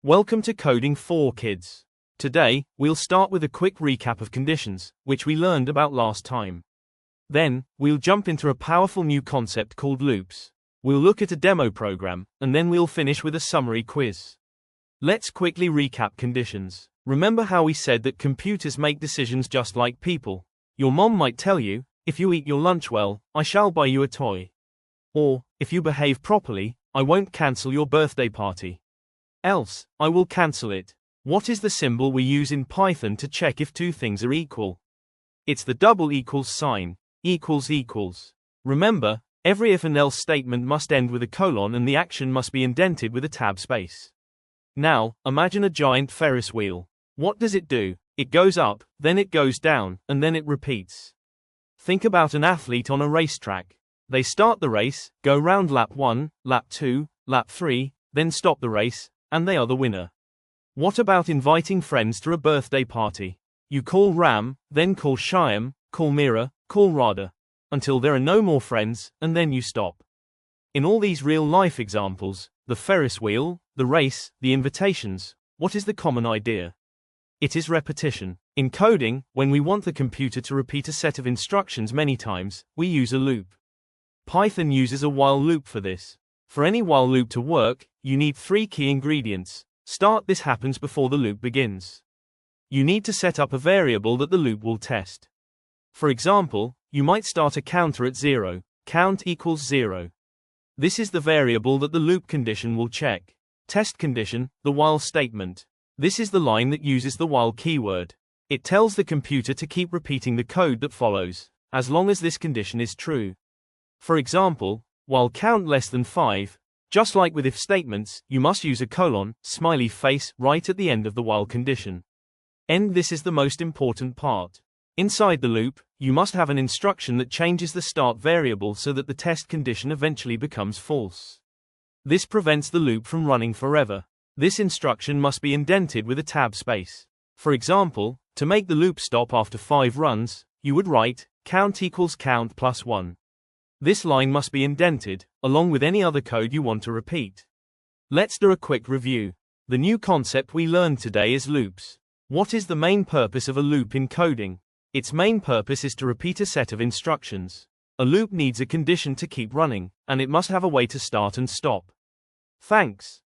Welcome to Coding for Kids. Today, we'll start with a quick recap of conditions, which we learned about last time. Then, we'll jump into a powerful new concept called loops. We'll look at a demo program, and then we'll finish with a summary quiz. Let's quickly recap conditions. Remember how we said that computers make decisions just like people? Your mom might tell you, if you eat your lunch well, I shall buy you a toy. Or, if you behave properly, I won't cancel your birthday party. Else, I will cancel it. What is the symbol we use in Python to check if two things are equal? It's the double equals sign, equals equals. Remember, every if and else statement must end with a colon and the action must be indented with a tab space. Now, imagine a giant Ferris wheel. What does it do? It goes up, then it goes down, and then it repeats. Think about an athlete on a racetrack. They start the race, go round lap 1, lap 2, lap 3, then stop the race, and they are the winner. What about inviting friends to a birthday party? You call Ram, then call Shyam, call Meera, call Radha, until there are no more friends, and then you stop. In all these real-life examples, the Ferris wheel, the race, the invitations, what is the common idea? It is repetition. In coding, when we want the computer to repeat a set of instructions many times, we use a loop. Python uses a while loop for this. For any while loop to work, you need three key ingredients. Start. This happens before the loop begins. You need to set up a variable that the loop will test. For example, you might start a counter at 0, count equals 0. This is the variable that the loop condition will check. Test condition, the while statement. This is the line that uses the while keyword. It tells the computer to keep repeating the code that follows, as long as this condition is true. For example, while count less than 5, just like with if statements, you must use a colon, smiley face, right at the end of the while condition. And this is the most important part. Inside the loop, you must have an instruction that changes the start variable so that the test condition eventually becomes false. This prevents the loop from running forever. This instruction must be indented with a tab space. For example, to make the loop stop after 5 runs, you would write, count equals count plus 1. This line must be indented, along with any other code you want to repeat. Let's do a quick review. The new concept we learned today is loops. What is the main purpose of a loop in coding? Its main purpose is to repeat a set of instructions. A loop needs a condition to keep running, and it must have a way to start and stop. Thanks.